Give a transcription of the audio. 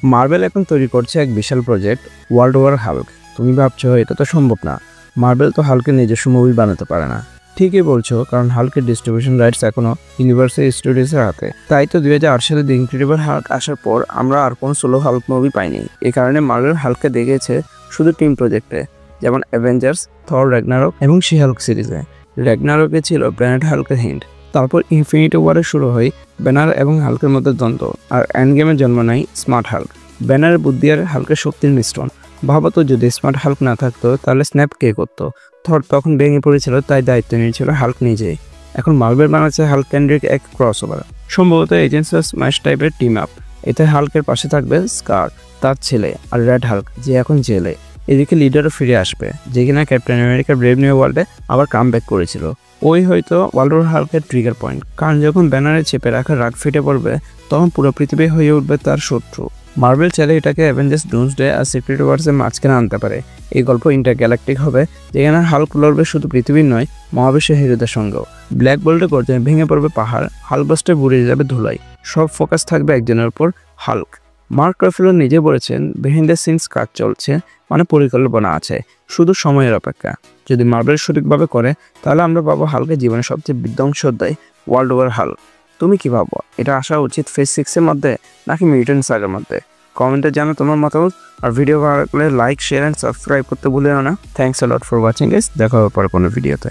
Marble এখন তৈরি করছে এক বিশাল প্রজেক্ট ওয়ার্ল্ড ওয়ার হাল্ক। তুমি ভাবছো এটা তো সম্ভব না, মার্বেল তো হাল্কের নিজস্ব মুভি বানাতে পারে না। ঠিকই বলছো, কারণ হাল্কের ডিস্ট্রিবিউশন রাইটস এখনো ইউনিভার্সাল স্টুডিওসের হাতে। তাই তো 2008 সালে দ্য ইনক্রেডিবল হাল্ক আসার পর আমরা আর কোনো সোলো হাল্ক মুভি পাইনি। এই কারণে মার্বেল হাল্ককে দেখেছে শুধু টিম প্রজেক্টে, যেমন অ্যাভেঞ্জার্স, থর র্যাগনারক এবং শি হাল্ক সিরিজে। র্যাগনারকে ছিল ব্র্যানেড হাল্কের হিন্ট। তারপর ইনফিনিটি ওয়ারে শুরু হয় ব্যানার এবং হাল্কের মধ্যে দ্বন্দ্ব, আর এন্ড গেমে জন্ম নেয় স্মার্ট হাল্ক। ব্যানারের বুদ্ধি আর হাল্কের শক্তির মিশ্রণ। ভাবতো যদি স্মার্ট হাল্ক না থাকতো তাহলে স্ন্যাপ কে করতো? থর তখন ভেঙে পড়েছিল, তাই দায়িত্ব নিয়েছিল হাল্ক নিজেই। এখন মার্বেল বানাচ্ছে হাল্ক কেন্দ্রিক এক ক্রসওভার, সম্ভবত এজেন্টস অফ স্ম্যাশ টাইপের টিম আপ। এতে হাল্কের পাশে থাকবে স্কার, তার ছেলে, আর রেড হাল্ক যে এখন জেলে। এদিকে লিডারও ফিরে আসবে, যে কিনা ক্যাপ্টেন আমেরিকার ব্রেভ নিউ ওয়ার্ল্ডে আবার কাম ব্যাক করেছিল। ওই হয়তো ওয়ার্ল্ড ওয়ার হাল্কের ট্রিগার পয়েন্ট, কারণ যখন ব্যানারে চেপে রাখা রাগ ফেটে পড়বে তখন পুরো পৃথিবী হয়ে উঠবে তার শত্রু। মার্বেল চাইলে এটাকে অ্যাভেঞ্জার্স, ডুমসডে আর সিক্রেট ওয়ার্সের মাঝখানে আনতে পারে। এই গল্প ইন্টারগ্যালাকটিক হবে, যেখানে হাল্ক লড়বে শুধু পৃথিবীর নয়, মহাবিশ্বের হিরোদের সঙ্গেও। ব্ল্যাক বোল্টের গর্জনে ভেঙে পড়বে পাহাড়, হাল্কবাস্টার বুড়িয়ে যাবে ধুলাই। সব ফোকাস থাকবে একজনের উপর, হাল্ক। মার্ক রাফেলো নিজে বলেছেন বিহাইন্ড দ্য সিনস কাজ চলছে, মানে পরিকল্পনা আছে, শুধু সময়ের অপেক্ষা। যদি মার্বেল সঠিকভাবে করে তাহলে আমরা পাবো হাল্কের জীবনের সবচেয়ে বিধ্বংসী অধ্যায়, ওয়ার্ল্ড ওয়ার হাল্ক। তুমি কি ভাবো, এটা আসা উচিত ফেজ 6 এর মধ্যে নাকি মিউট্যান্ট সাগার মধ্যে? কমেন্টে জানো তোমার মতামত। আর ভিডিও ভালো লাগলে লাইক, শেয়ার অ্যান্ড সাবস্ক্রাইব করতে ভুলিও না। Thanks a lot for watching guys, দেখা হবে পরে কোনো ভিডিওতে।